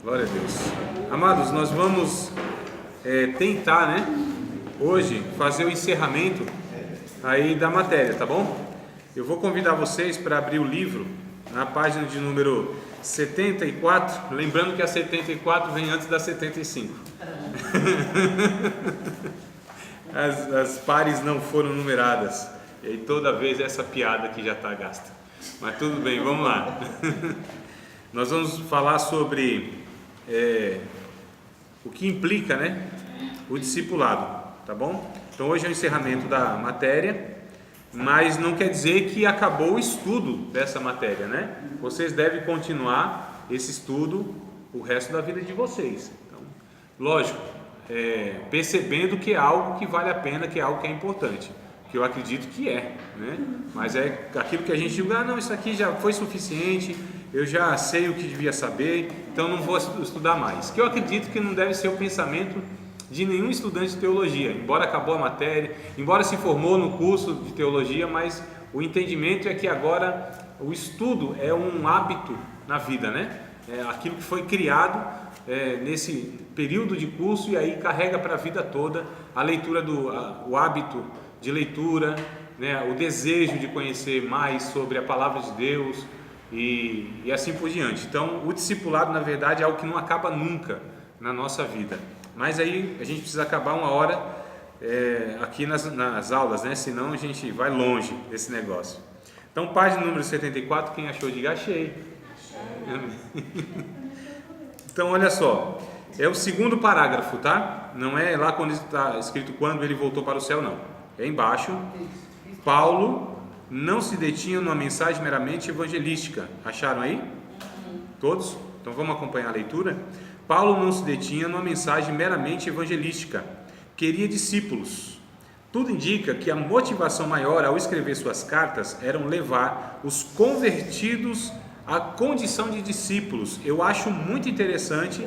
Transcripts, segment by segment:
Glória a Deus. Amados, nós vamos tentar, hoje fazer o encerramento aí da matéria, tá bom? Eu vou convidar vocês para abrir o livro na página de número 74, lembrando que a 74 vem antes da 75. As pares não foram numeradas, e aí toda vez essa piada que já está gasta. Mas tudo bem, vamos lá. Nós vamos falar sobre o que implica, o discipulado, tá bom? Então hoje é o encerramento da matéria, mas não quer dizer que acabou o estudo dessa matéria, Vocês devem continuar esse estudo o resto da vida de vocês. Então, lógico, percebendo que é algo que vale a pena, que é algo que é importante, que eu acredito que mas é aquilo que a gente diz, não, isso aqui já foi suficiente, eu já sei o que devia saber, então não vou estudar mais. Que eu acredito que não deve ser o pensamento de nenhum estudante de teologia, embora acabou a matéria, embora se formou no curso de teologia, mas o entendimento é que agora o estudo é um hábito na vida, É aquilo que foi criado nesse período de curso e aí carrega para a vida toda a leitura o hábito de leitura, o desejo de conhecer mais sobre a palavra de Deus e assim por diante. Então, o discipulado, na verdade, é algo que não acaba nunca na nossa vida. Mas aí a gente precisa acabar uma hora aqui nas aulas, senão a gente vai longe desse negócio. Então, página número 74, quem achou, diga achei. Então, olha só, é o segundo parágrafo, tá? Não é lá quando está escrito quando ele voltou para o céu, não. É embaixo. Paulo não se detinha numa mensagem meramente evangelística. Acharam aí? Todos? Então vamos acompanhar a leitura. Paulo não se detinha numa mensagem meramente evangelística. Queria discípulos. Tudo indica que a motivação maior ao escrever suas cartas era levar os convertidos à condição de discípulos. Eu acho muito interessante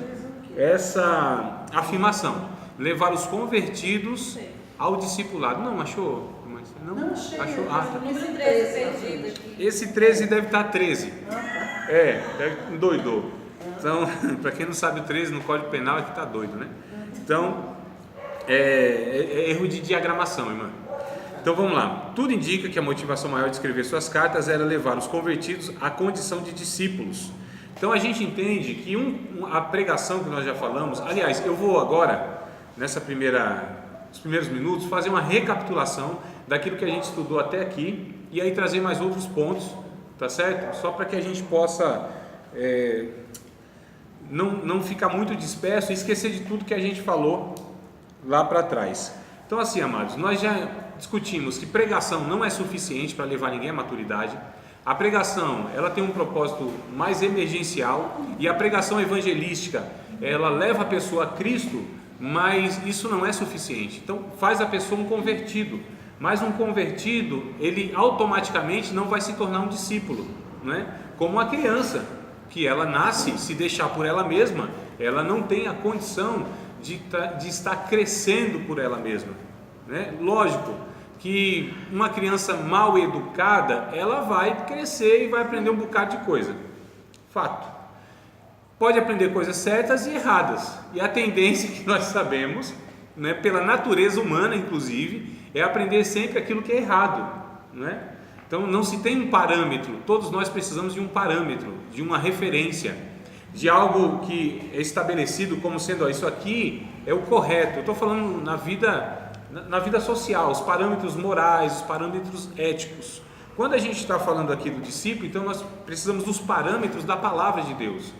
essa afirmação. Levar os convertidos ao discipulado. Não, achou? Não achou? Tá. Esse 13 deve estar 13. Doidou. Então, para quem não sabe, o 13 no Código Penal é que está doido, Então, é erro de diagramação, irmã. Então vamos lá. Tudo indica que a motivação maior de escrever suas cartas era levar os convertidos à condição de discípulos. Então a gente entende que a pregação que nós já falamos, aliás, eu vou agora, nos primeiros minutos, fazer uma recapitulação daquilo que a gente estudou até aqui e aí trazer mais outros pontos, tá certo? Só para que a gente possa não ficar muito disperso e esquecer de tudo que a gente falou lá para trás. Então assim, amados, nós já discutimos que pregação não é suficiente para levar ninguém à maturidade. A pregação, ela tem um propósito mais emergencial e a pregação evangelística, ela leva a pessoa a Cristo, mas isso não é suficiente. Então faz a pessoa um convertido, mas um convertido, ele automaticamente não vai se tornar um discípulo, Como uma criança, que ela nasce, se deixar por ela mesma, ela não tem a condição de estar crescendo por ela mesma, Lógico que uma criança mal educada, ela vai crescer e vai aprender um bocado de coisa, fato. Pode aprender coisas certas e erradas, e a tendência que nós sabemos, pela natureza humana inclusive, é aprender sempre aquilo que é errado, Então não se tem um parâmetro, todos nós precisamos de um parâmetro, de uma referência, de algo que é estabelecido como sendo, isso aqui é o correto. Eu estou falando na vida social, os parâmetros morais, os parâmetros éticos. Quando a gente está falando aqui do discípulo, então nós precisamos dos parâmetros da palavra de Deus.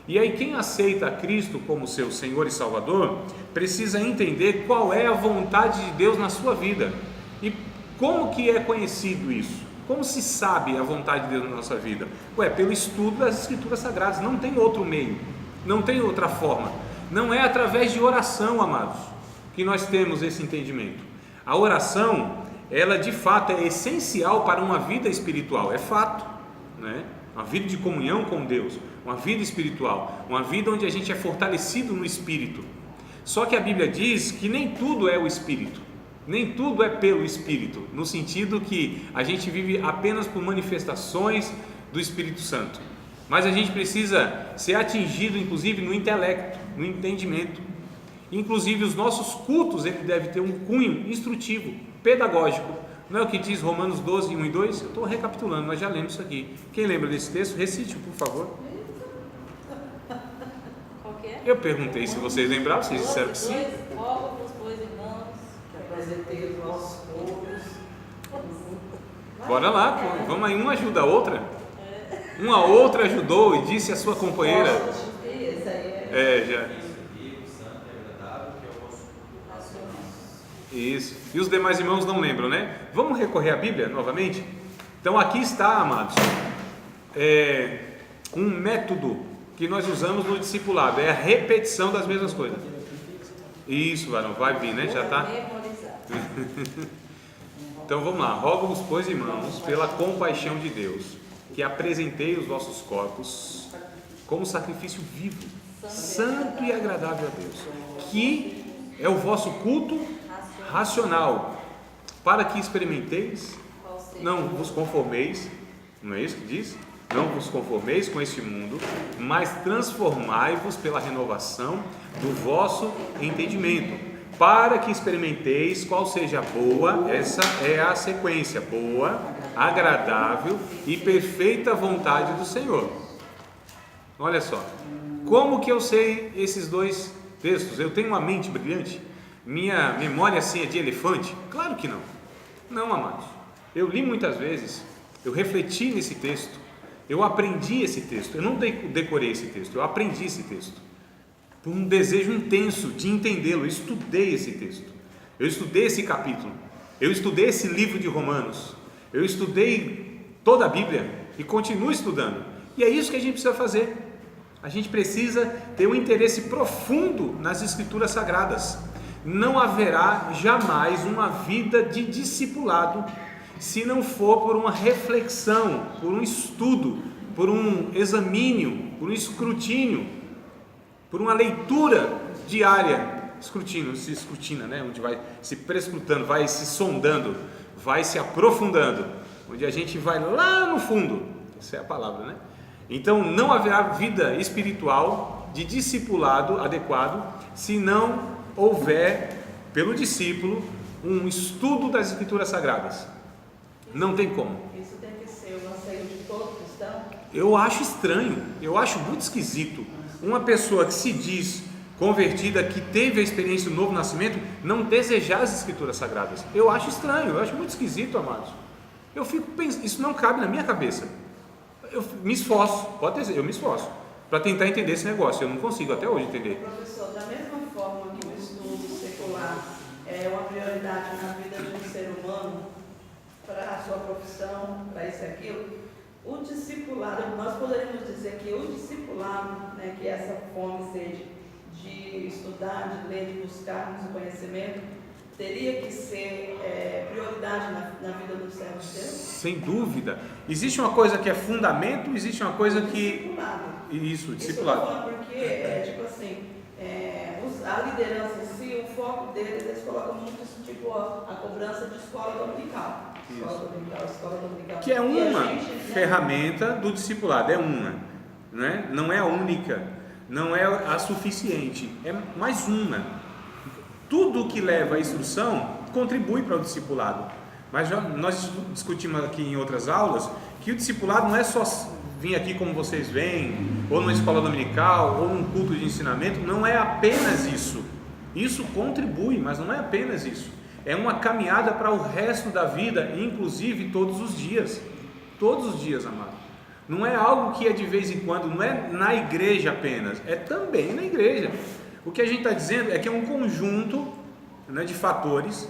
E aí quem aceita a Cristo como seu Senhor e Salvador, precisa entender qual é a vontade de Deus na sua vida. E como que é conhecido isso? Como se sabe a vontade de Deus na nossa vida? Pelo estudo das Escrituras Sagradas, não tem outro meio, não tem outra forma. Não é através de oração, amados, que nós temos esse entendimento. A oração, ela de fato é essencial para uma vida espiritual, é fato, Uma vida de comunhão com Deus, uma vida espiritual, uma vida onde a gente é fortalecido no Espírito. Só que a Bíblia diz que nem tudo é o Espírito, nem tudo é pelo Espírito, no sentido que a gente vive apenas por manifestações do Espírito Santo. mas a gente precisa ser atingido, inclusive, no intelecto, no entendimento. Inclusive, os nossos cultos, ele deve ter um cunho instrutivo, pedagógico. Não é o que diz Romanos 12, 1 e 2? Eu estou recapitulando, nós já lemos isso aqui. Quem lembra desse texto, recite, por favor. Qual que é? Eu perguntei se vocês lembravam, vocês disseram que sim. Rogo-vos, pois, irmãos, que apresentei os nossos corpos. Bora lá, pô. Vamos aí, uma ajuda a outra. Uma outra ajudou e disse à sua companheira. Esse aí Já. Isso. E os demais irmãos não lembram, né? Vamos recorrer à Bíblia novamente? Então aqui está, amados, um método que nós usamos no discipulado, é a repetição das mesmas coisas. Isso, varão, vai vir, né? Já está. Então vamos lá. Rogo-vos, pois, irmãos, pela compaixão de Deus, que apresentei os vossos corpos como sacrifício vivo, santo e agradável a Deus, que é o vosso culto racional, para que experimenteis, não vos conformeis, não é isso que diz? Não vos conformeis com este mundo, mas transformai-vos pela renovação do vosso entendimento, para que experimenteis qual seja a boa, essa é a sequência, boa, agradável e perfeita vontade do Senhor. Olha só, como que eu sei esses dois textos? Eu tenho uma mente brilhante? Minha memória assim é de elefante? Claro que não. Não, amados. Eu li muitas vezes, eu refleti nesse texto, eu aprendi esse texto, eu não decorei esse texto, eu aprendi esse texto, por um desejo intenso de entendê-lo. Eu estudei esse texto, eu estudei esse capítulo, eu estudei esse livro de Romanos, eu estudei toda a Bíblia e continuo estudando, e é isso que a gente precisa fazer. A gente precisa ter um interesse profundo nas Escrituras Sagradas. Não haverá jamais uma vida de discipulado se não for por uma reflexão, por um estudo, por um examínio, por um escrutínio, por uma leitura diária. Escrutínio, se escrutina, né? Onde vai se prescrutando, vai se sondando, vai se aprofundando, onde a gente vai lá no fundo. Essa é a palavra, né? Então não haverá vida espiritual de discipulado adequado se não houver pelo discípulo um estudo das Escrituras Sagradas. Não tem como. Isso tem que ser o anseio de todo cristão? Eu acho estranho, eu acho muito esquisito uma pessoa que se diz convertida, que teve a experiência do novo nascimento, não desejar as Escrituras Sagradas. Eu acho estranho, eu acho muito esquisito, amados. Eu fico pensando, isso não cabe na minha cabeça. Eu me esforço, pode dizer, eu me esforço para tentar entender esse negócio. Eu não consigo até hoje entender. Professor, da mesma forma que o estudo secular é uma prioridade na vida de um ser humano, para a sua profissão, para isso e aquilo, o discipulado, nós poderíamos dizer que o discipulado, né, que essa fome e sede de estudar, de ler, de buscarmos o conhecimento, teria que ser prioridade na vida do servo de Deus? Sem dúvida. Existe uma coisa que é fundamento, existe uma coisa que... Discipulado. Isso, discipulado. Isso eu tô falando porque, tipo assim, a liderança em si, o foco deles, eles colocam muito isso, tipo a cobrança de escola dominical. Escola dominical. Que é uma gente, ferramenta do discipulado, é uma, né? Não é a única, não é a suficiente, é mais uma. Tudo que leva à instrução contribui para o discipulado. Mas nós discutimos aqui em outras aulas que o discipulado não é só vir aqui como vocês vêm, ou numa escola dominical, ou num culto de ensinamento. Não é apenas isso. Isso contribui, mas não é apenas isso. É uma caminhada para o resto da vida, inclusive todos os dias. Todos os dias, amado. Não é algo que é de vez em quando, não é na igreja apenas, é também na igreja. O que a gente está dizendo é que é um conjunto, né, de fatores,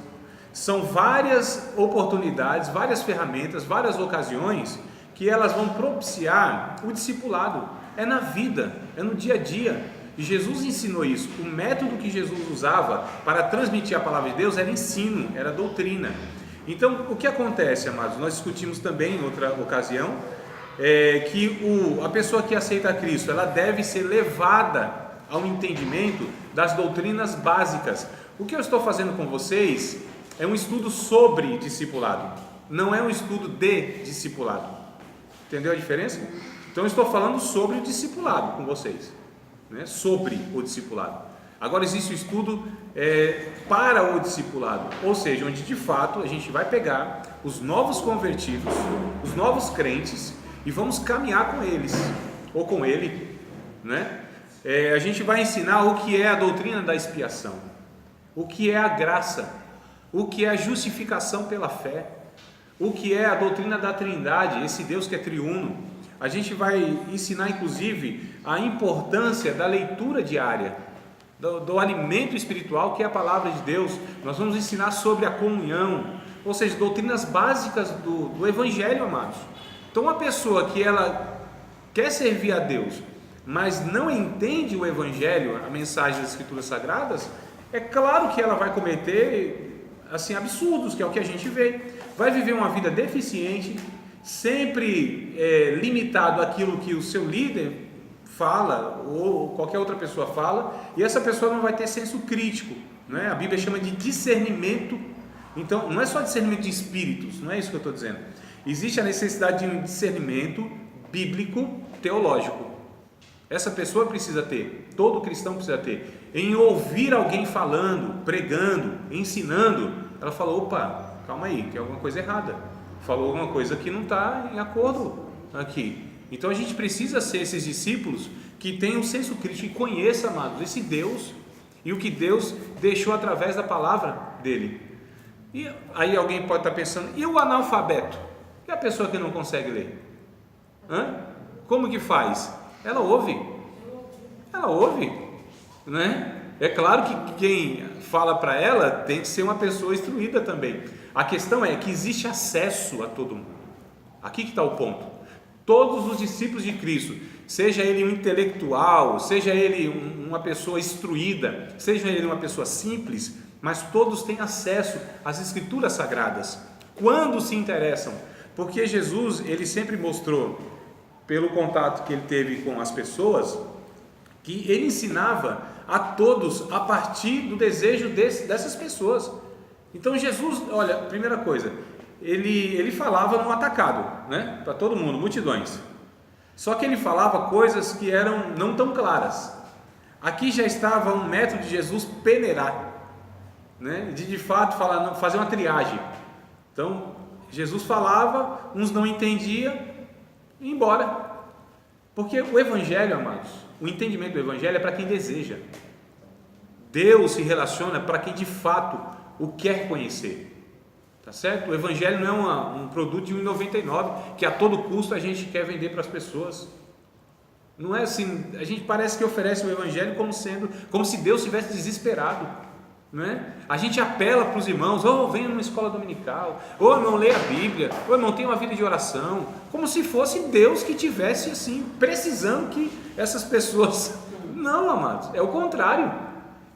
são várias oportunidades, várias ferramentas, várias ocasiões que elas vão propiciar o discipulado. É na vida, é no dia a dia. E Jesus ensinou isso. O método que Jesus usava para transmitir a palavra de Deus era ensino, era doutrina. Então, o que acontece, amados? Nós discutimos também em outra ocasião que a pessoa que aceita a Cristo, ela deve ser levada ao entendimento das doutrinas básicas. O que eu estou fazendo com vocês é um estudo sobre discipulado, não é um estudo de discipulado. Entendeu a diferença? Então eu estou falando sobre o discipulado com vocês, né? Sobre o discipulado. Agora existe o estudo para o discipulado, ou seja, onde de fato a gente vai pegar os novos convertidos, os novos crentes, e vamos caminhar com eles, ou com ele, né? A gente vai ensinar o que é a doutrina da expiação, o que é a graça, o que é a justificação pela fé, o que é a doutrina da Trindade, esse Deus que é triuno. A gente vai ensinar inclusive a importância da leitura diária, do alimento espiritual que é a palavra de Deus. Nós vamos ensinar sobre a comunhão, ou seja, doutrinas básicas do Evangelho, amados. Então uma pessoa que ela quer servir a Deus, mas não entende o Evangelho, a mensagem das Escrituras Sagradas, é claro que ela vai cometer assim, absurdos, que é o que a gente vê. Vai viver uma vida deficiente, sempre limitado àquilo que o seu líder fala, ou qualquer outra pessoa fala, e essa pessoa não vai ter senso crítico, né? A Bíblia chama de discernimento. Então não é só discernimento de espíritos, não é isso que eu estou dizendo. Existe a necessidade de um discernimento bíblico teológico. Essa pessoa precisa ter, todo cristão precisa ter, em ouvir alguém falando, pregando, ensinando. Ela fala: opa, calma aí, tem alguma coisa errada, falou alguma coisa que não está em acordo aqui. Então a gente precisa ser esses discípulos que tenham um senso crítico e conheçam, amados, esse Deus e o que Deus deixou através da palavra dele. E aí alguém pode estar pensando: e o analfabeto? E a pessoa que não consegue ler? Como que faz? Ela ouve, né? É claro que quem fala para ela tem que ser uma pessoa instruída também. A questão é que existe acesso a todo mundo. Aqui que está o ponto. Todos os discípulos de Cristo, seja ele um intelectual, seja ele uma pessoa instruída, seja ele uma pessoa simples, mas todos têm acesso às Escrituras Sagradas, quando se interessam, porque Jesus, ele sempre mostrou, pelo contato que ele teve com as pessoas, que ele ensinava a todos a partir do desejo dessas pessoas. Então Jesus, olha, primeira coisa, ele falava no atacado, né, para todo mundo, multidões. Só que ele falava coisas que eram não tão claras. Aqui já estava um método de Jesus peneirar, né, de fato falar, fazer uma triagem. Então Jesus falava, uns não entendiam, e ia embora. Porque o Evangelho, amados, o entendimento do Evangelho é para quem deseja. Deus se relaciona para quem de fato o quer conhecer. Tá certo? O Evangelho não é um produto de R$1,99 que a todo custo a gente quer vender para as pessoas. Não é assim. A gente parece que oferece o Evangelho como se Deus estivesse desesperado, né? A gente apela para os irmãos: venha numa escola dominical, ou irmão, leia a Bíblia, ou irmão, tenha uma vida de oração, como se fosse Deus que tivesse assim precisando que essas pessoas. Não, amados, é o contrário.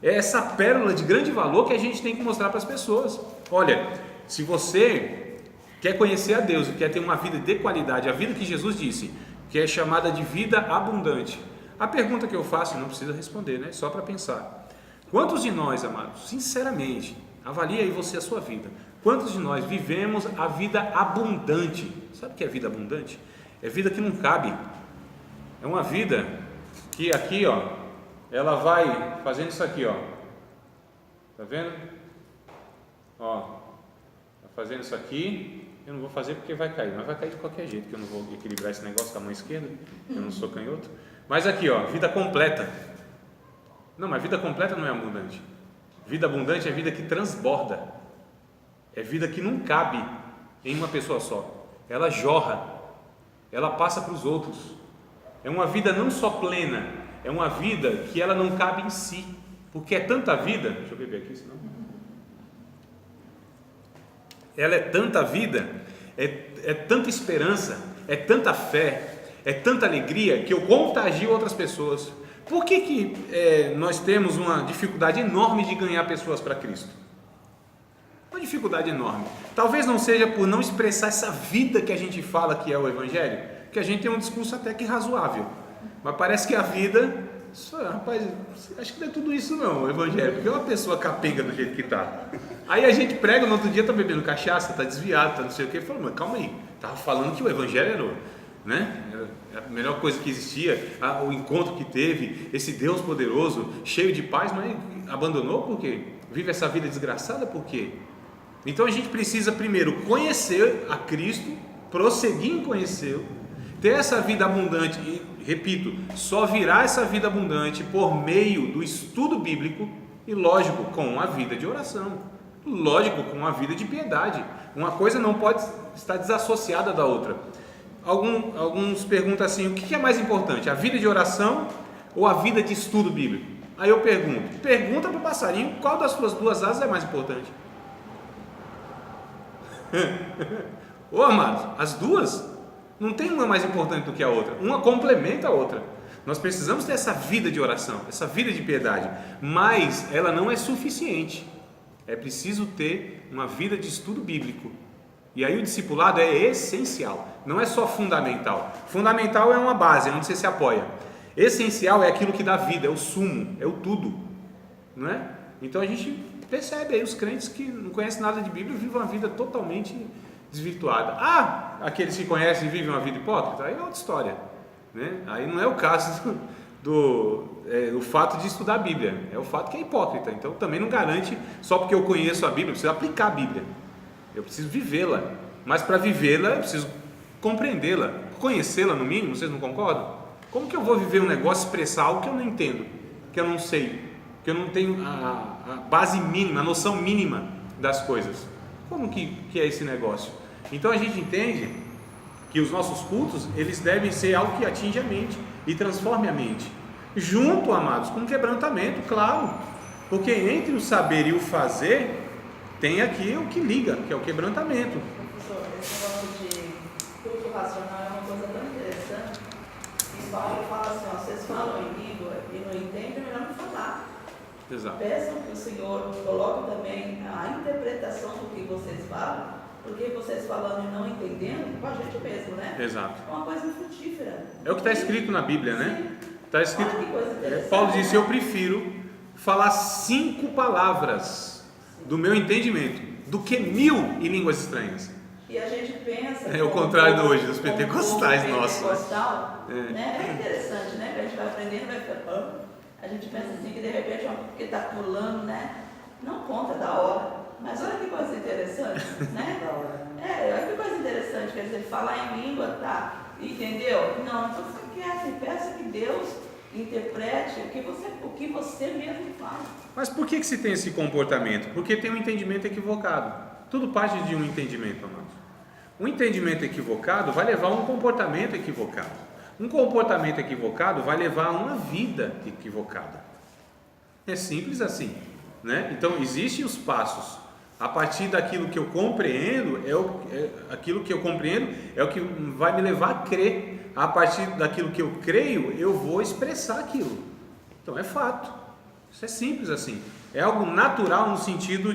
É essa pérola de grande valor que a gente tem que mostrar para as pessoas. Olha, se você quer conhecer a Deus e quer ter uma vida de qualidade, a vida que Jesus disse, que é chamada de vida abundante, a pergunta que eu faço, não precisa responder, né? Só para pensar: quantos de nós, amados, sinceramente, avalie aí você a sua vida, quantos de nós vivemos a vida abundante? Sabe o que é vida abundante? É vida que não cabe. É uma vida que aqui, ela vai fazendo isso aqui, tá vendo? Tá fazendo isso aqui. Eu não vou fazer porque vai cair, mas vai cair de qualquer jeito, que eu não vou equilibrar esse negócio com a mão esquerda, eu não sou canhoto. Mas aqui, vida completa. Não, mas vida completa não é abundante. Vida abundante é vida que transborda, é vida que não cabe em uma pessoa só, ela jorra, ela passa para os outros. É uma vida não só plena, é uma vida que ela não cabe em si, porque é tanta vida. Deixa eu beber aqui, senão. Ela é tanta vida, é tanta esperança, é tanta fé, é tanta alegria, que eu contagio outras pessoas. Por que nós temos uma dificuldade enorme de ganhar pessoas para Cristo? Uma dificuldade enorme. Talvez não seja por não expressar essa vida que a gente fala que é o Evangelho, que a gente tem um discurso até que razoável, mas parece que a vida, rapaz, acho que não é tudo isso não, o Evangelho, porque é uma pessoa capenga do jeito que está. Aí a gente prega, no outro dia está bebendo cachaça, está desviado, está não sei o que, fala: mas calma aí, estava falando que o Evangelho era né? Era a melhor coisa que existia, o encontro que teve, esse Deus poderoso, cheio de paz, mas abandonou por quê? Vive essa vida desgraçada por quê? Então a gente precisa primeiro conhecer a Cristo, prosseguir em conhecê-lo, ter essa vida abundante e, repito, só virá essa vida abundante por meio do estudo bíblico e, lógico, com a vida de oração, lógico, com a vida de piedade. Uma coisa não pode estar desassociada da outra. Alguns perguntam assim, o que é mais importante, a vida de oração ou a vida de estudo bíblico? Aí eu pergunta para o passarinho qual das suas duas asas é mais importante. Ô amados, as duas, não tem uma mais importante do que a outra, uma complementa a outra. Nós precisamos ter essa vida de oração, essa vida de piedade, mas ela não é suficiente. É preciso ter uma vida de estudo bíblico. E aí o discipulado é essencial, não é só fundamental. Fundamental é uma base, é onde você se apoia. Essencial é aquilo que dá vida, é o sumo, é o tudo, não é? Então a gente percebe aí os crentes que não conhecem nada de Bíblia vivem uma vida totalmente desvirtuada. Aqueles que conhecem e vivem uma vida hipócrita, aí é outra história, né? Aí não é o caso o fato de estudar a Bíblia, é o fato que é hipócrita. Então também não garante, só porque eu conheço a Bíblia, eu preciso aplicar a Bíblia, eu preciso vivê-la, mas para vivê-la eu preciso compreendê-la, conhecê-la no mínimo. Vocês não concordam? Como que eu vou viver um negócio, expressar algo que eu não entendo, que eu não sei, que eu não tenho a base mínima, a noção mínima das coisas? Como que é esse negócio? Então a gente entende que os nossos cultos, eles devem ser algo que atinge a mente e transforme a mente, junto, amados, com quebrantamento, claro, porque entre o saber e o fazer tem aqui o que liga, que é o quebrantamento. Professor, esse negócio de culto racional é uma coisa tão interessante. E Paulo fala assim, vocês falam em língua e não entendem, é melhor não falar. Exato. Peçam que o Senhor coloque também a interpretação do que vocês falam, porque vocês falando e não entendendo, com a gente mesmo, né? Exato. É uma coisa frutífera. É o que está escrito na Bíblia, né? Está escrito. Olha que coisa interessante. Paulo disse: eu prefiro falar 5 palavras do meu entendimento do que 1000 em línguas estranhas. E a gente pensa. É o contrário de hoje, dos pentecostais nossos. Né? É interessante, né? Que a gente vai aprendendo, vai ficando. A gente pensa assim que de repente, porque está pulando, né? Não conta da hora. Mas olha que coisa interessante, né? Olha que coisa interessante, quer dizer, falar em língua, tá? Entendeu? Não, então fica quieto, peça que Deus interprete o que você mesmo faz. Mas por que se tem esse comportamento? Porque tem um entendimento equivocado. Tudo parte de um entendimento, amados. Um entendimento equivocado vai levar a um comportamento equivocado. Um comportamento equivocado vai levar a uma vida equivocada. É simples assim, né? Então existem os passos. A partir daquilo que eu compreendo, aquilo que eu compreendo é o que vai me levar a crer. A partir daquilo que eu creio, eu vou expressar aquilo. Então é fato. Isso é simples assim. É algo natural no sentido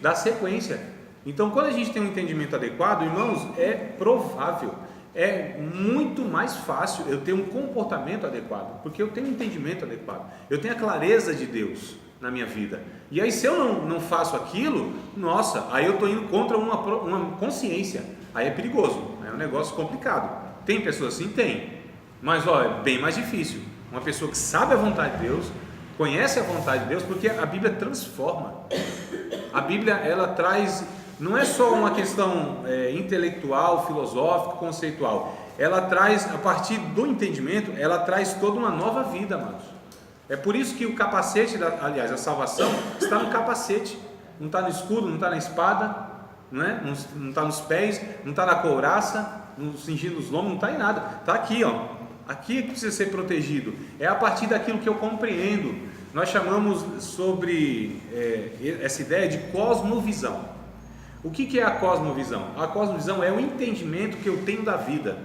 da sequência. Então quando a gente tem um entendimento adequado, irmãos, é provável, é muito mais fácil eu ter um comportamento adequado, porque eu tenho um entendimento adequado, eu tenho a clareza de Deus na minha vida. E aí se eu não faço aquilo, nossa, aí eu estou indo contra uma consciência, aí é perigoso, é um negócio complicado. Tem pessoas assim? Tem, mas é bem mais difícil. Uma pessoa que sabe a vontade de Deus, conhece a vontade de Deus, porque a Bíblia transforma. A Bíblia, ela traz, não é só uma questão intelectual, filosófica, conceitual, ela traz, a partir do entendimento, ela traz toda uma nova vida, amados. É por isso que o capacete, aliás, a salvação está no capacete, não está no escudo, não está na espada, não está nos pés, não está na couraça, no cingindo os lombos, não está em nada, está aqui, ó. Aqui é que precisa ser protegido, é a partir daquilo que eu compreendo. Nós chamamos sobre essa ideia de cosmovisão. O que é a cosmovisão? A cosmovisão é o entendimento que eu tenho da vida.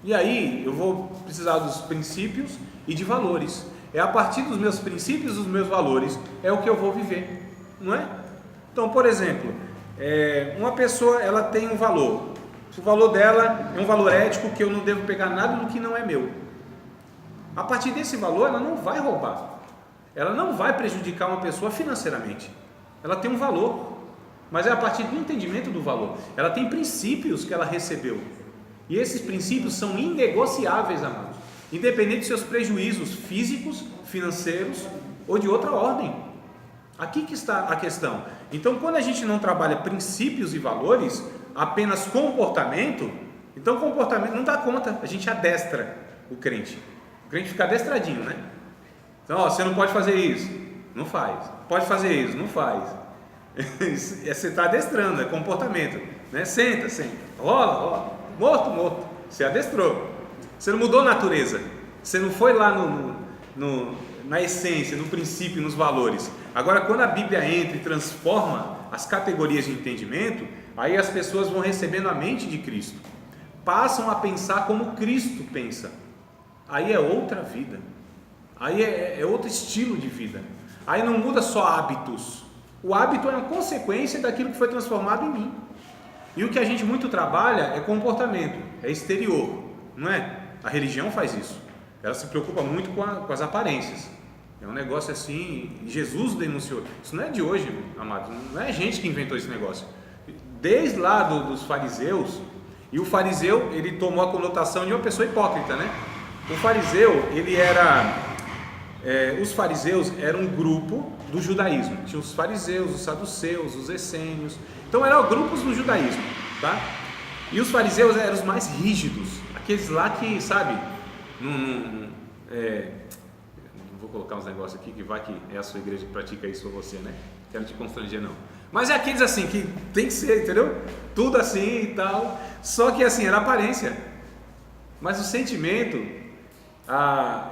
E aí eu vou precisar dos princípios e de valores. É a partir dos meus princípios e dos meus valores é o que eu vou viver, não é? Então, por exemplo, uma pessoa, ela tem um valor. O valor dela é um valor ético, que eu não devo pegar nada do que não é meu. A partir desse valor, ela não vai roubar. Ela não vai prejudicar uma pessoa financeiramente. Ela tem um valor, mas é a partir do entendimento do valor. Ela tem princípios que ela recebeu. E esses princípios são inegociáveis, amados, independente dos seus prejuízos físicos, financeiros ou de outra ordem. Aqui que está a questão. Então, quando a gente não trabalha princípios e valores, apenas comportamento, então comportamento não dá conta, a gente adestra o crente fica adestradinho, né? Então, ó, você não pode fazer isso, não faz. Pode fazer isso, não faz. Você está adestrando, é comportamento, né? Senta, rola, morto, você adestrou. Você não mudou a natureza, você não foi lá na essência, no princípio, nos valores. Agora, quando a Bíblia entra e transforma as categorias de entendimento, aí as pessoas vão recebendo a mente de Cristo, passam a pensar como Cristo pensa. Aí é outra vida, aí é outro estilo de vida. Aí não muda só hábitos, o hábito é uma consequência daquilo que foi transformado em mim. E o que a gente muito trabalha é comportamento, é exterior, não é? A religião faz isso, ela se preocupa muito com as aparências. É um negócio assim, Jesus denunciou. Isso não é de hoje, amados, não é a gente que inventou esse negócio. Desde lá dos fariseus, e o fariseu, ele tomou a conotação de uma pessoa hipócrita, né? O fariseu, os fariseus eram um grupo do judaísmo. Tinha os fariseus, os saduceus, os essênios. Então eram grupos do judaísmo, tá? E os fariseus eram os mais rígidos, aqueles lá que, sabe, não vou colocar uns negócios aqui que vai que é a sua igreja que pratica isso ou você, né? Quero te constranger não. Mas é aqueles assim que tem que ser, entendeu? Tudo assim e tal. Só que assim, era aparência. Mas o sentimento,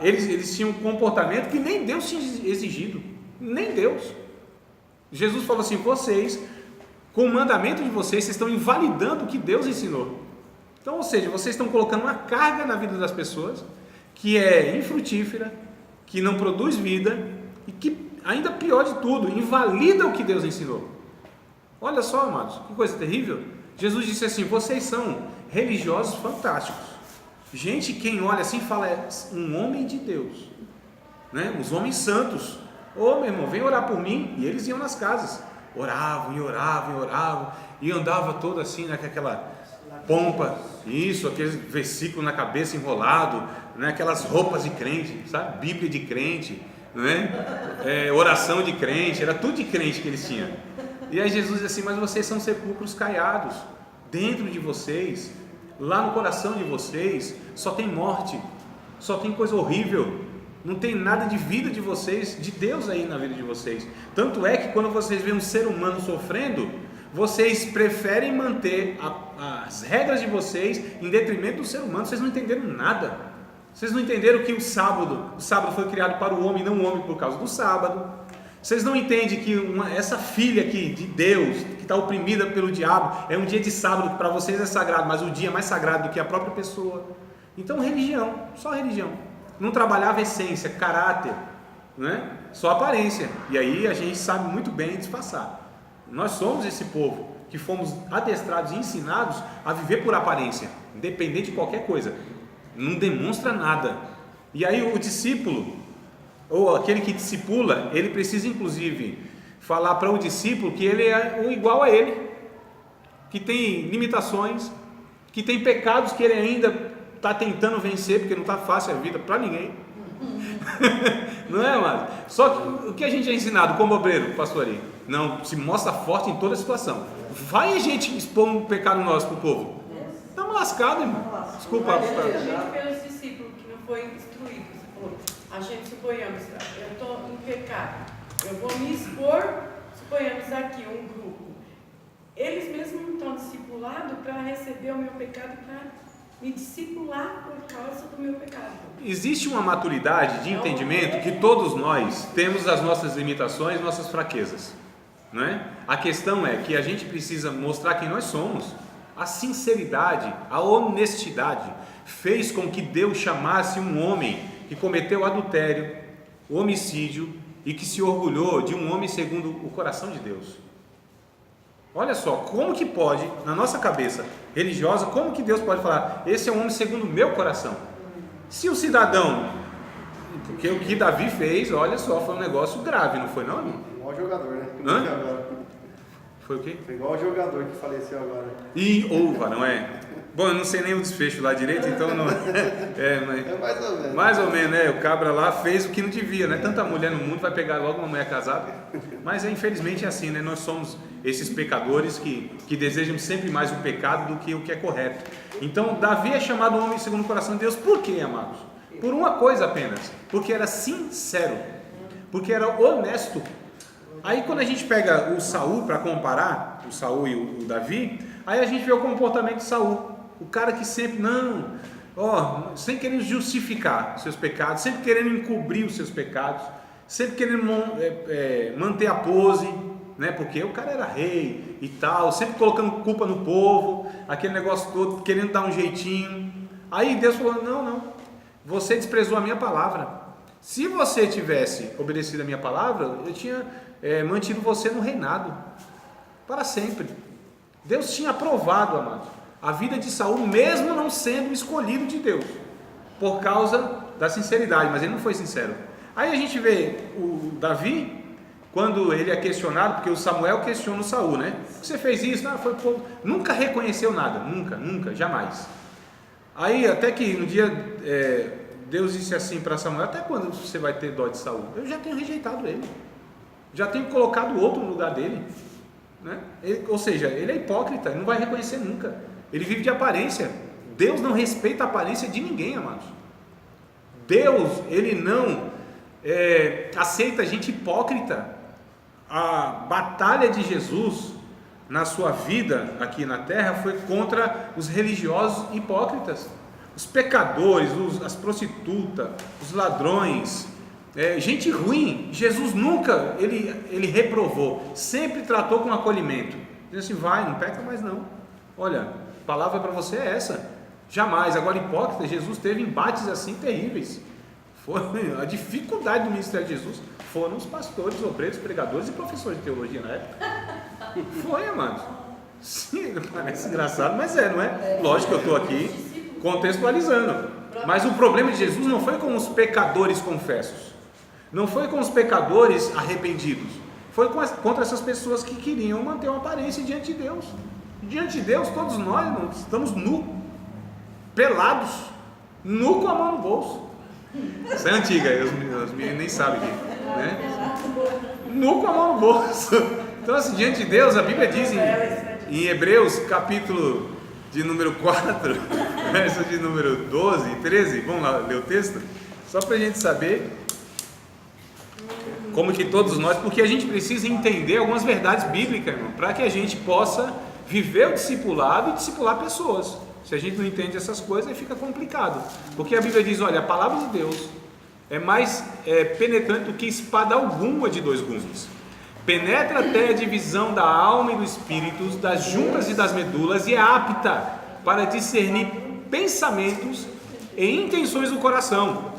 eles tinham um comportamento que nem Deus tinha exigido. Nem Deus. Jesus falou assim: vocês, com o mandamento de vocês estão invalidando o que Deus ensinou. Então, ou seja, vocês estão colocando uma carga na vida das pessoas que é infrutífera, que não produz vida e que, ainda pior de tudo, invalida o que Deus ensinou. Olha só, amados, que coisa terrível. Jesus disse assim: vocês são religiosos fantásticos. Gente, quem olha assim fala, é um homem de Deus, né? Os homens santos. Ô, meu irmão, vem orar por mim. E eles iam nas casas, oravam e andava todo assim, né, com aquela pompa, isso, aquele versículo na cabeça enrolado, né, aquelas roupas de crente, sabe? Bíblia de crente, né? Oração de crente, era tudo de crente que eles tinham. E aí Jesus diz assim: mas vocês são sepulcros caiados, dentro de vocês, lá no coração de vocês, só tem morte, só tem coisa horrível, não tem nada de vida de vocês, de Deus aí na vida de vocês. Tanto é que quando vocês veem um ser humano sofrendo, vocês preferem manter as regras de vocês em detrimento do ser humano. Vocês não entenderam nada. Vocês não entenderam que o sábado foi criado para o homem, não o homem por causa do sábado. Vocês não entendem que essa filha aqui de Deus, que está oprimida pelo diabo, é um dia de sábado que para vocês é sagrado, mas o dia é mais sagrado do que a própria pessoa. Então religião, só religião. Não trabalhava essência, caráter, né? Só aparência. E aí a gente sabe muito bem disfarçar. Nós somos esse povo que fomos adestrados e ensinados a viver por aparência, independente de qualquer coisa. Não demonstra nada. E aí o discípulo, ou aquele que discipula, ele precisa inclusive falar para o discípulo que ele é igual a ele, que tem limitações, que tem pecados que ele ainda está tentando vencer, porque não está fácil a vida para ninguém. Não é, amado? Só que o que a gente é ensinado como obreiro, pastorinho? Não, se mostra forte em toda situação. Vai a gente expor um pecado nosso para o povo. Estamos lascados, irmão. Desculpa. A gente pelos discípulos que não foi instruído. Você falou, a gente, suponhamos, eu estou em pecado, eu vou me expor, suponhamos aqui um grupo. Eles mesmos não estão discipulados para receber o meu pecado, para me discipular por causa do meu pecado. Existe uma maturidade de entendimento que todos nós temos as nossas limitações, nossas fraquezas, não é? A questão é que a gente precisa mostrar quem nós somos. A sinceridade, a honestidade fez com que Deus chamasse um homem que cometeu adultério, homicídio e que se orgulhou de um homem segundo o coração de Deus. Olha só, como que pode, na nossa cabeça religiosa, como que Deus pode falar, esse é um homem segundo o meu coração? Se o cidadão, porque o que Davi fez, olha só, foi um negócio grave, não foi não, irmão? Igual o jogador, né? Hã? Foi o quê? Foi igual o jogador que faleceu agora. E ouva, não é? Bom, eu não sei nem o desfecho lá direito, então não. Mas, É mais ou menos. mais ou menos, né? O cabra lá fez o que não devia, né? Tanta mulher no mundo vai pegar logo uma mulher casada. Mas infelizmente é assim, né? Nós somos esses pecadores que desejam sempre mais o pecado do que o que é correto. Então, Davi é chamado homem segundo o coração de Deus. Por quê, amados? Por uma coisa apenas. Porque era sincero. Porque era honesto. Aí quando a gente pega o Saul para comparar, o Saul e o Davi, aí a gente vê o comportamento de Saul. O cara que sempre, sem querer justificar os seus pecados, sempre querendo encobrir os seus pecados, sempre querendo manter a pose, né? Porque o cara era rei e tal, sempre colocando culpa no povo, aquele negócio todo, querendo dar um jeitinho. Aí Deus falou, não, você desprezou a minha palavra. Se você tivesse obedecido a minha palavra, eu tinha mantido você no reinado, para sempre. Deus tinha aprovado, amados, a vida de Saul, mesmo não sendo escolhido de Deus, por causa da sinceridade, mas ele não foi sincero. Aí a gente vê o Davi, quando ele é questionado, porque o Samuel questiona o Saul, né? Você fez isso? Não, foi pouco. Nunca reconheceu nada, nunca, jamais. Aí até que um dia Deus disse assim para Samuel, até quando você vai ter dó de Saul? Eu já tenho rejeitado ele, já tenho colocado outro no lugar dele, né? Ou seja, ele é hipócrita, ele não vai reconhecer nunca, ele vive de aparência. Deus não respeita a aparência de ninguém, amados. Deus, ele não aceita gente hipócrita. A batalha de Jesus na sua vida aqui na terra foi contra os religiosos hipócritas, os pecadores, as prostitutas, os ladrões, gente ruim. Jesus nunca ele reprovou, sempre tratou com acolhimento. Diz assim, vai, não peca mais não, olha, a palavra para você é essa, jamais. Agora hipócrita, Jesus teve embates assim terríveis. Foi a dificuldade do ministério de Jesus foram os pastores, obreiros, pregadores e professores de teologia na época. Foi, amados. Sim, parece engraçado, mas não é? Lógico que eu estou aqui contextualizando. Mas o problema de Jesus não foi com os pecadores confessos, não foi com os pecadores arrependidos, foi contra essas pessoas que queriam manter uma aparência diante de Deus. Diante de Deus, todos nós estamos nus, pelados, nu com a mão no bolso. Essa é antiga, os meninos nem sabem aqui, né? Nu com a mão no bolso. Então, assim, diante de Deus, a Bíblia diz em Hebreus, capítulo de número 4, verso de número 12 e 13, vamos lá ler o texto, só para a gente saber como que todos nós, porque a gente precisa entender algumas verdades bíblicas, irmão, para que a gente possa viver o discipulado e discipular pessoas. Se a gente não entende essas coisas, aí fica complicado, porque a Bíblia diz, olha, a palavra de Deus é mais penetrante do que espada alguma de dois gumes, penetra até a divisão da alma e do espírito, das juntas e das medulas, e é apta para discernir pensamentos e intenções do coração.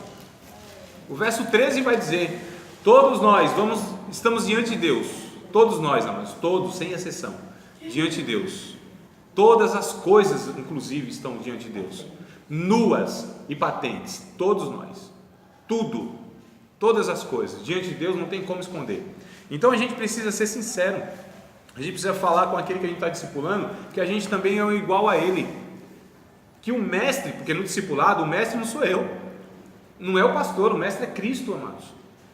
O verso 13 vai dizer, todos nós estamos diante de Deus, todos nós, amados, todos, sem exceção, diante de Deus. Todas as coisas, inclusive, estão diante de Deus, nuas e patentes, todos nós, tudo, todas as coisas, diante de Deus não tem como esconder. Então a gente precisa ser sincero, a gente precisa falar com aquele que a gente está discipulando, que a gente também é igual a ele, que o mestre, porque no discipulado o mestre não sou eu, não é o pastor, o mestre é Cristo, amados,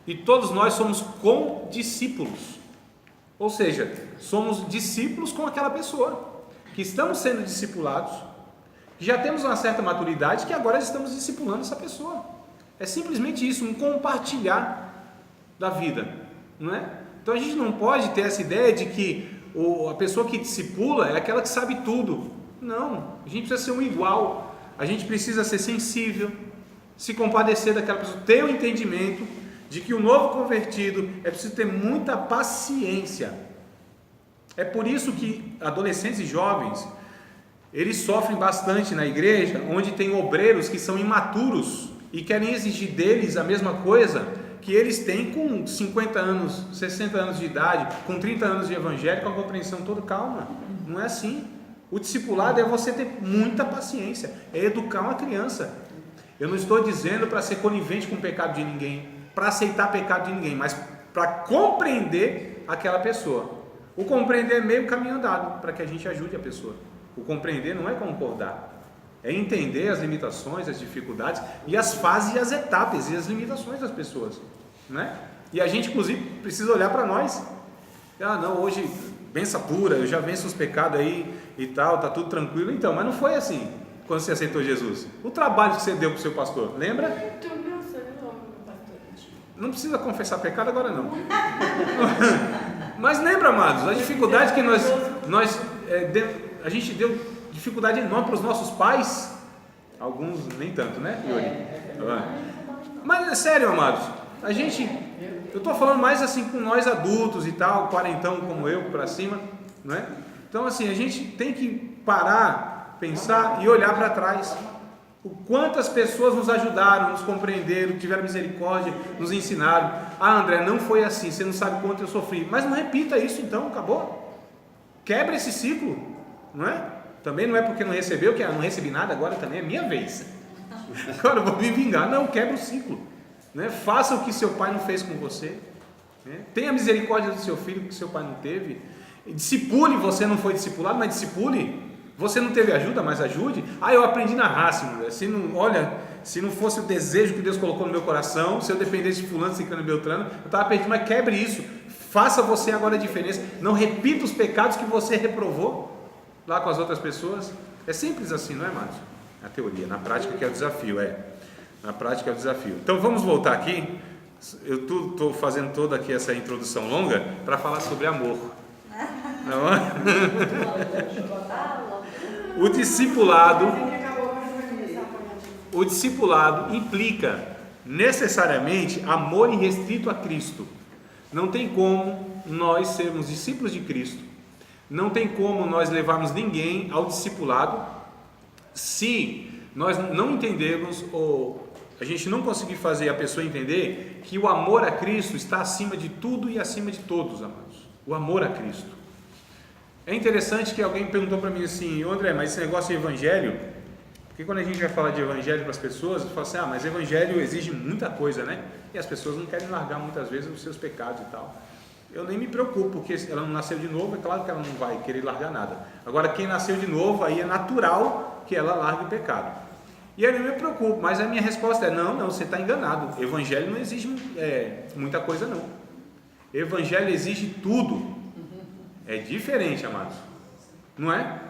e todos nós somos condiscípulos, ou seja, somos discípulos com aquela pessoa, que estamos sendo discipulados, que já temos uma certa maturidade, que agora estamos discipulando essa pessoa. É simplesmente isso, um compartilhar da vida, não é? Então a gente não pode ter essa ideia de que a pessoa que discipula é aquela que sabe tudo. Não, a gente precisa ser um igual, a gente precisa ser sensível, se compadecer daquela pessoa, ter o entendimento de que o novo convertido é preciso ter muita paciência. É por isso que adolescentes e jovens, eles sofrem bastante na igreja, onde tem obreiros que são imaturos e querem exigir deles a mesma coisa que eles têm com 50 anos, 60 anos de idade, com 30 anos de evangelho, com a compreensão toda. Calma, não é assim. O discipulado é você ter muita paciência, é educar uma criança. Eu não estou dizendo para ser conivente com o pecado de ninguém, para aceitar pecado de ninguém, mas para compreender aquela pessoa. O compreender é meio caminho andado, para que a gente ajude a pessoa. O compreender não é concordar. É entender as limitações, as dificuldades e as fases e as etapas e as limitações das pessoas, né? E a gente, inclusive, precisa olhar para nós. Ah, não, hoje, benção pura, eu já venço os pecados aí e tal, tá tudo tranquilo. Então, mas não foi assim quando você aceitou Jesus. O trabalho que você deu para o seu pastor, lembra? Não precisa confessar pecado agora não. Mas lembra, amados, a dificuldade que a gente deu dificuldade enorme para os nossos pais. Alguns nem tanto, né, Yuri? Mas é sério, amados, eu estou falando mais assim com nós adultos e tal, quarentão como eu, para cima, não é? Então assim, a gente tem que parar, pensar e olhar para trás. O quantas pessoas nos ajudaram, nos compreenderam, tiveram misericórdia, nos ensinaram. Ah, André, não foi assim, você não sabe quanto eu sofri. Mas não repita isso então, acabou. Quebra esse ciclo, não é? Também não é porque não recebeu, que não recebi nada, agora também é minha vez. Agora eu vou me vingar. Não, quebra o ciclo, né? Faça o que seu pai não fez com você, né? Tenha misericórdia do seu filho que seu pai não teve. Discipule, você não foi discipulado, mas discipule. Você não teve ajuda, mas ajude. Ah, eu aprendi na raça, se não fosse o desejo que Deus colocou no meu coração, se eu dependesse de fulano, ciclano e beltrano, eu estava perdido. Mas quebre isso, faça você agora a diferença. Não repita os pecados que você reprovou lá com as outras pessoas. É simples assim, não é, Márcio? Na teoria, na prática que é o desafio, na prática é o desafio. Então vamos voltar aqui. Eu estou fazendo toda aqui essa introdução longa para falar sobre amor. Não é? O discipulado implica necessariamente amor irrestrito a Cristo. Não tem como nós sermos discípulos de Cristo, não tem como nós levarmos ninguém ao discipulado se nós não entendermos ou a gente não conseguir fazer a pessoa entender que o amor a Cristo está acima de tudo e acima de todos, amados. O amor a Cristo. É interessante que alguém perguntou para mim assim: André, mas esse negócio de evangelho, porque quando a gente vai falar de evangelho para as pessoas, fala assim, mas evangelho exige muita coisa, né? E as pessoas não querem largar muitas vezes os seus pecados e tal. Eu nem me preocupo, porque ela não nasceu de novo, é claro que ela não vai querer largar nada. Agora, quem nasceu de novo, aí é natural que ela largue o pecado. E eu não me preocupo, mas a minha resposta é: não, você está enganado. Evangelho não exige muita coisa, não. Evangelho exige tudo. É diferente, amados. Não é?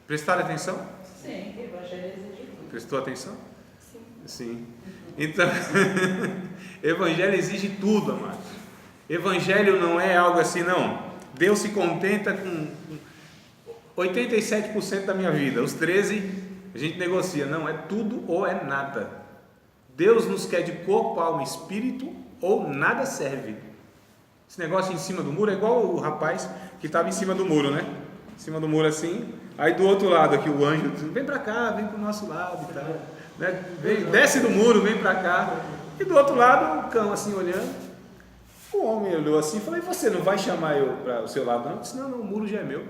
Prestaram atenção? Sim, evangelho exige tudo. Prestou atenção? Sim. Então, evangelho exige tudo, amados. Evangelho não é algo assim, não. Deus se contenta com 87% da minha vida, os 13% a gente negocia. Não, é tudo ou é nada. Deus nos quer de corpo, alma e espírito, ou nada serve. Esse negócio em cima do muro é igual o rapaz que estava em cima do muro, né? Em cima do muro assim, aí do outro lado aqui o anjo diz: vem para cá, vem para o nosso lado e tal, né? Desce do muro, vem para cá. E do outro lado o cão assim olhando. O homem olhou assim e falou: e você não vai chamar eu para o seu lado não? Eu disse: não, o muro já é meu.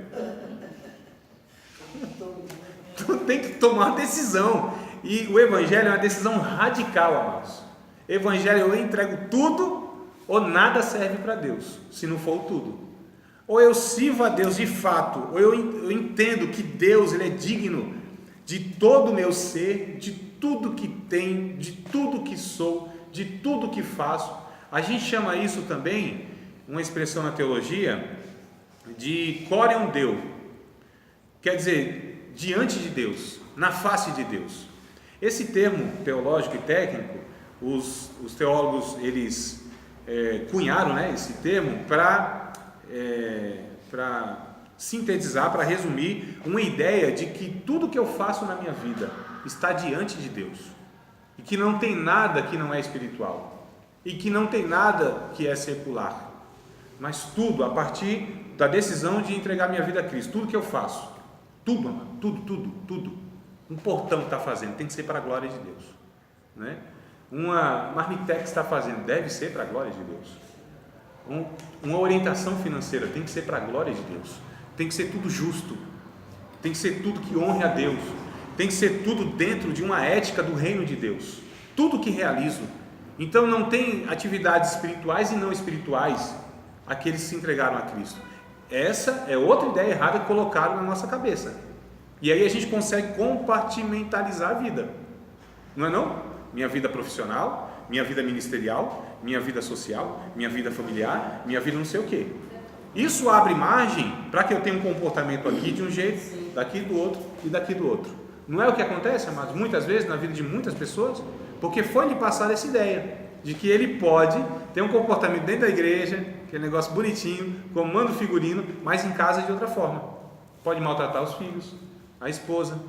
Então tem que tomar uma decisão. E o evangelho é uma decisão radical, amados. Evangelho, eu entrego tudo ou nada serve para Deus, se não for tudo. Ou eu sirvo a Deus de fato, ou eu entendo que Deus ele é digno de todo o meu ser, de tudo que tenho, de tudo que sou, de tudo que faço. A gente chama isso também, uma expressão na teologia, de corion deo, quer dizer, diante de Deus, na face de Deus. Esse termo teológico e técnico, os teólogos eles cunharam, né, esse termo para sintetizar, para resumir uma ideia de que tudo que eu faço na minha vida está diante de Deus e que não tem nada que não é espiritual e que não tem nada que é secular, mas tudo a partir da decisão de entregar minha vida a Cristo. Tudo que eu faço, tudo, tudo, um portão está fazendo, tem que ser para a glória de Deus, né? Uma marmitex está fazendo, deve ser para a glória de Deus. Uma orientação financeira tem que ser para a glória de Deus. Tem que ser tudo justo, tem que ser tudo que honre a Deus, tem que ser tudo dentro de uma ética do reino de Deus. Tudo que realizo. Então não tem atividades espirituais e não espirituais aqueles que se entregaram a Cristo. Essa é outra ideia errada que colocaram na nossa cabeça. E aí a gente consegue compartimentalizar a vida. Não é não? Minha vida profissional, minha vida ministerial, minha vida social, minha vida familiar, minha vida não sei o quê. Isso abre margem para que eu tenha um comportamento aqui de um jeito, daqui do outro e daqui do outro. Não é o que acontece, amados, muitas vezes na vida de muitas pessoas? Porque foi lhe passada essa ideia de que ele pode ter um comportamento dentro da igreja, aquele negócio bonitinho, comando figurino, mas em casa de outra forma. Pode maltratar os filhos, a esposa.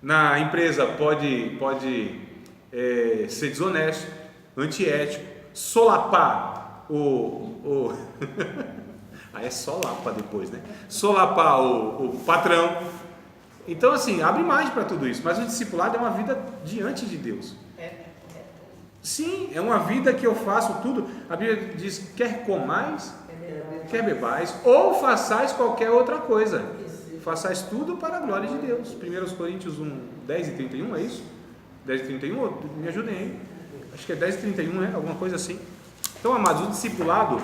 Na empresa pode ser desonesto, antiético, solapar o aí é solapa depois, né? Solapar o patrão. Então assim, abre margem para tudo isso, mas o discipulado é uma vida diante de Deus. Sim, é uma vida que eu faço tudo. A Bíblia diz: quer comais, quer bebais, ou façais qualquer outra coisa. Façais tudo para a glória de Deus. 1 Coríntios 1, 10 e 31, é isso? 10 e 31, me ajudem aí. Acho que é 10 e 31, né? Alguma coisa assim. Então, amados, o discipulado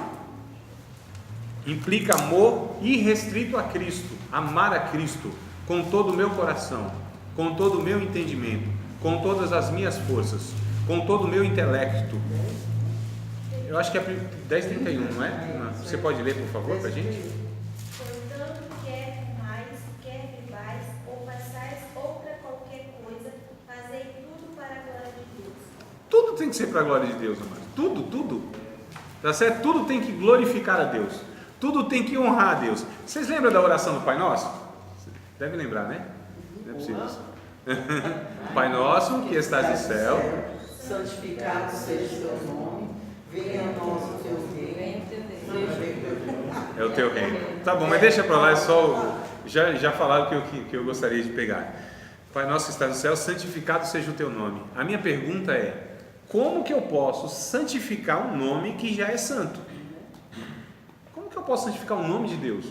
implica amor irrestrito a Cristo. Amar a Cristo com todo o meu coração, com todo o meu entendimento, com todas as minhas forças, com todo o meu intelecto. Eu acho que é 10 e 31, não é? Você pode ler, por favor, para a gente? Portanto, quer comais, quer bebais, ou façais outra qualquer coisa, fazei tudo para a glória de Deus. Tudo tem que ser para a glória de Deus, amado. Tudo. Tá certo? Tudo tem que glorificar a Deus. Tudo tem que honrar a Deus. Vocês lembram da oração do Pai Nosso? Deve lembrar, né? Não é possível isso. Pai Nosso, que estás no céu, santificado seja o teu nome, venha a nós o teu reino. é o teu reino. Tá bom, mas deixa para lá, é só. Já falaram que eu gostaria de pegar. Pai Nosso que estás no céu, santificado seja o teu nome. A minha pergunta é: como que eu posso santificar um nome que já é santo? Como que eu posso santificar o nome de Deus?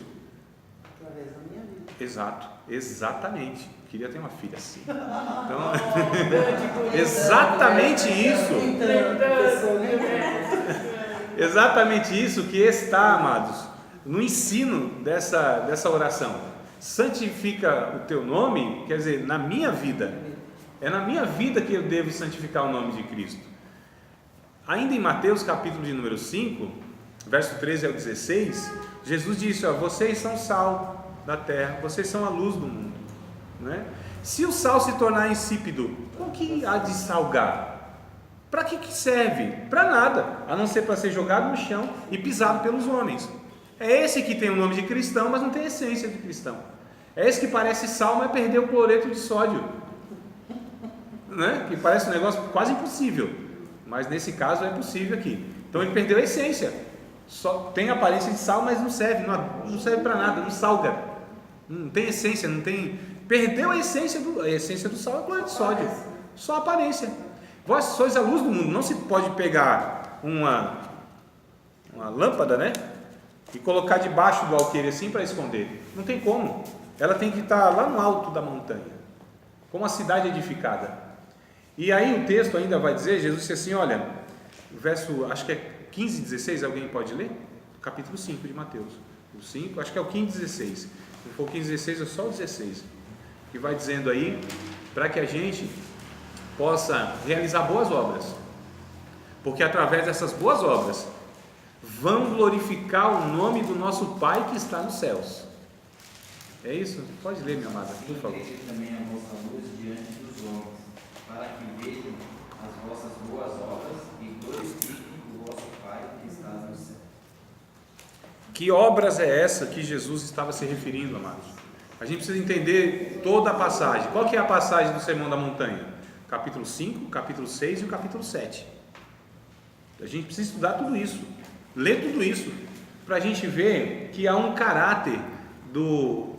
Através da minha vida. Exato, exatamente. Queria ter uma filha assim. Então, exatamente isso. Exatamente isso que está, amados, no ensino dessa oração. Santifica o teu nome, quer dizer, na minha vida. É na minha vida que eu devo santificar o nome de Cristo. Ainda em Mateus capítulo de número 5, verso 13 ao 16, Jesus disse: vocês são sal da terra, vocês são a luz do mundo, né? Se o sal se tornar insípido, o que há de salgar? Para que serve? Para nada, a não ser para ser jogado no chão e pisado pelos homens. É esse que tem o nome de cristão, mas não tem a essência de cristão. É esse que parece sal, mas perdeu o cloreto de sódio, né? Que parece um negócio quase impossível, mas nesse caso é possível aqui. Então ele perdeu a essência. Só tem aparência de sal, mas não serve para nada, não salga, não tem essência, não tem. Perdeu a essência do sal, é o cloreto de sódio, só a aparência. Vós sois a luz do mundo. Não se pode pegar uma lâmpada, né, e colocar debaixo do alqueire assim para esconder. Não tem como. Ela tem que estar lá no alto da montanha, como a cidade edificada. E aí o texto ainda vai dizer, Jesus disse assim, olha, verso, acho que é 15, 16, alguém pode ler? Capítulo 5 de Mateus. O 5, acho que é o 15, 16. Se não for o 15, 16, é só o 16. Que vai dizendo aí, para que a gente possa realizar boas obras. Porque através dessas boas obras, vão glorificar o nome do nosso Pai que está nos céus. É isso? Pode ler, minha amada, por favor. Também a vossa luz diante dos homens, para que vejam as vossas boas obras e glorifiquem o vosso Pai que está no céu. Que obras é essa que Jesus estava se referindo, amados? A gente precisa entender toda a passagem. Qual que é a passagem do Sermão da Montanha? Capítulo 5, capítulo 6 e o capítulo 7. A gente precisa estudar tudo isso, ler tudo isso, para a gente ver que há um caráter do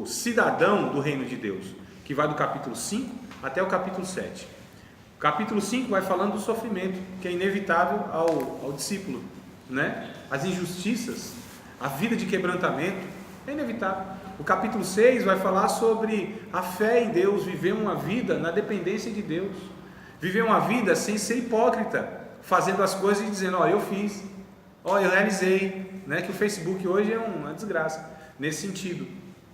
cidadão do reino de Deus, que vai do capítulo 5 até o capítulo 7. O capítulo 5 vai falando do sofrimento, que é inevitável ao discípulo, né? As injustiças, a vida de quebrantamento, é inevitável. O capítulo 6 vai falar sobre a fé em Deus, viver uma vida na dependência de Deus, viver uma vida sem ser hipócrita, fazendo as coisas e dizendo, eu fiz, eu realizei, né? Que o Facebook hoje é uma desgraça, nesse sentido,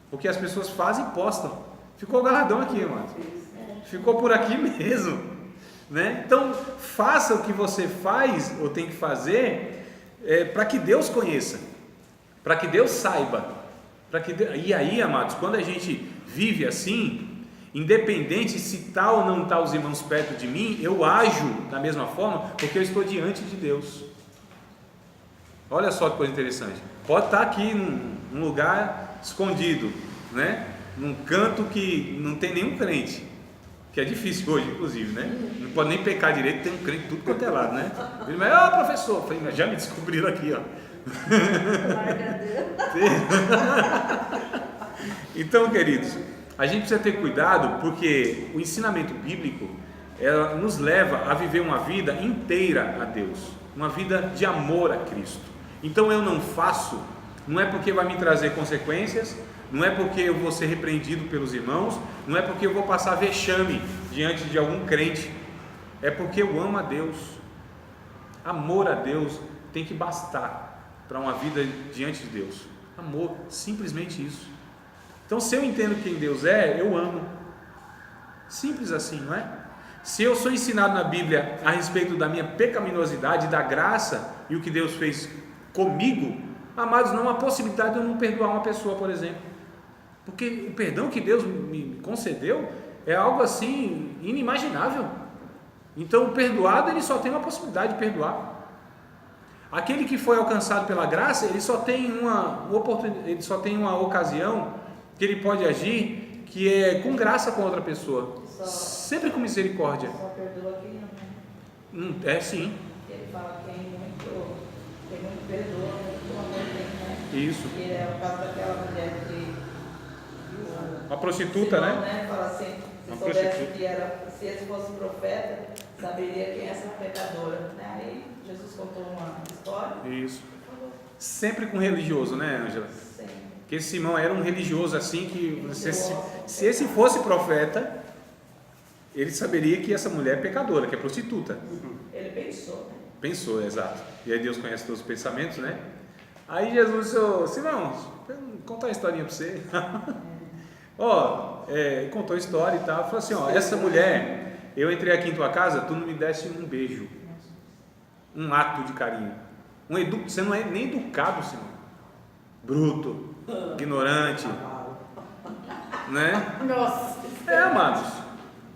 porque as pessoas fazem e postam, Ficou galardão aqui, amados. Ficou por aqui mesmo, né? Então, faça o que você faz ou tem que fazer para que Deus conheça, para que Deus saiba, e aí, amados, quando a gente vive assim, independente se tá ou não tá os irmãos perto de mim, eu ajo da mesma forma, porque eu estou diante de Deus. Olha só que coisa interessante. Pode estar aqui num lugar escondido, né? Num canto que não tem nenhum crente, que é difícil hoje, inclusive, né? Não pode nem pecar direito, tem um crente tudo quanto é lado, né? Ele vai, professor, eu falei, mas já me descobriram aqui, ó. Então, queridos, a gente precisa ter cuidado, porque o ensinamento bíblico nos leva a viver uma vida inteira a Deus, uma vida de amor a Cristo. Então eu não faço, não é porque vai me trazer consequências, não é porque eu vou ser repreendido pelos irmãos, não é porque eu vou passar vexame diante de algum crente, é porque eu amo a Deus. Amor a Deus tem que bastar para uma vida diante de Deus. Amor, simplesmente isso. Então, se eu entendo quem Deus é, eu amo. Simples assim, não é? Se eu sou ensinado na Bíblia a respeito da minha pecaminosidade, da graça e o que Deus fez comigo, amados, não há possibilidade de eu não perdoar uma pessoa, por exemplo. Porque o perdão que Deus me concedeu é algo assim inimaginável. Então, o perdoado, ele só tem uma possibilidade de perdoar. Aquele que foi alcançado pela graça, ele só tem uma oportunidade, ele só tem uma ocasião que ele pode agir, que é com graça com outra pessoa, sempre com misericórdia. Só perdoa quem ama. É sim. Ele fala quem muito perdoa, muito amor tem, né? Isso. Que é o caso daquela mulher que A prostituta, Simão, né? Fala assim, se Uma soubesse prostituta. que era, se esse fosse profeta, saberia quem é essa pecadora. Aí Jesus contou uma história. Isso. Sempre com religioso, né, Ângela? Sim. Porque Simão era um religioso assim que se esse fosse profeta, ele saberia que essa mulher é pecadora, que é prostituta. Ele pensou, né? Pensou, exato. E aí Deus conhece todos os pensamentos, né? Aí Jesus disse, Simão, vou contar uma historinha para você. Contou a história e tal. Falou assim, essa mulher, eu entrei aqui em tua casa, tu não me deste um beijo, um ato de carinho. Você não é nem educado, Simão. Bruto, ignorante, né? Nossa. Amados,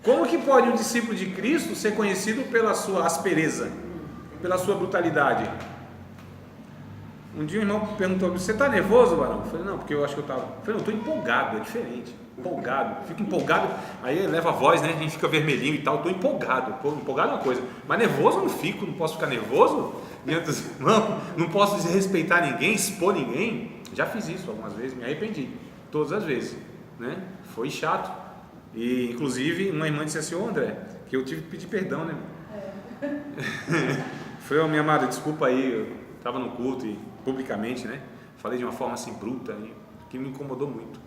como que pode um discípulo de Cristo ser conhecido pela sua aspereza, pela sua brutalidade? Um dia o irmão perguntou, você está nervoso, varão? Eu falei, não, porque eu acho que eu estava. Eu falei, não, estou empolgado, é diferente. Empolgado, fico empolgado, aí leva a voz, né? A gente fica vermelhinho e tal, estou empolgado. Empolgado é uma coisa, mas nervoso eu não fico, não posso ficar nervoso diante dos irmãos, não posso desrespeitar ninguém, expor ninguém. Já fiz isso algumas vezes, me arrependi, todas as vezes, né? Foi chato. E inclusive uma irmã disse assim, André, que eu tive que pedir perdão, né? Foi, minha amada, desculpa aí, eu estava no culto e publicamente, né? Falei de uma forma assim bruta, que me incomodou muito.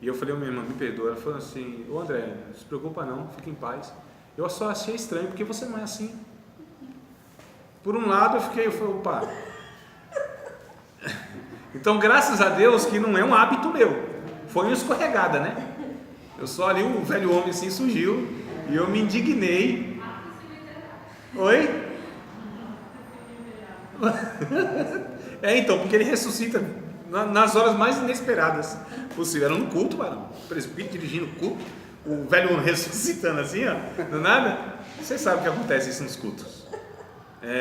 E eu falei, minha irmã, me perdoa. Ela falou assim, André, não se preocupa não, fica em paz. Eu só achei estranho, porque você não é assim. Por um lado eu falei, opa. Então, graças a Deus que não é um hábito meu, foi uma escorregada, né? Eu só ali, o velho homem assim surgiu e eu me indignei. Oi? Então, porque ele ressuscita nas horas mais inesperadas possível. Era no culto, mano. O presbítero dirigindo o culto, o velho homem ressuscitando assim, do nada. Você sabe o que acontece isso nos cultos.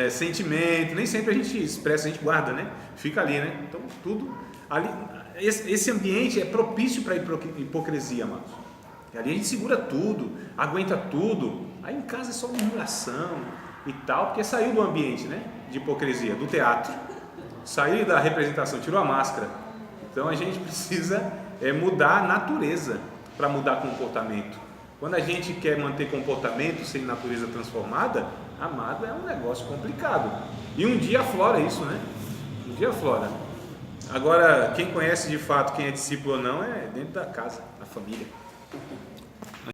Sentimento, nem sempre a gente expressa, a gente guarda, né? Fica ali, né? Então, tudo ali. Esse ambiente é propício para hipocrisia, amados. Ali a gente segura tudo, aguenta tudo. Aí em casa é só murmuração e tal, porque saiu do ambiente, né? De hipocrisia, do teatro. Saiu da representação, tirou a máscara. Então a gente precisa mudar a natureza para mudar comportamento. Quando a gente quer manter comportamento sem natureza transformada, amado, é um negócio complicado. E um dia aflora isso, né? Um dia aflora. Agora, quem conhece de fato quem é discípulo ou não é dentro da casa, da família.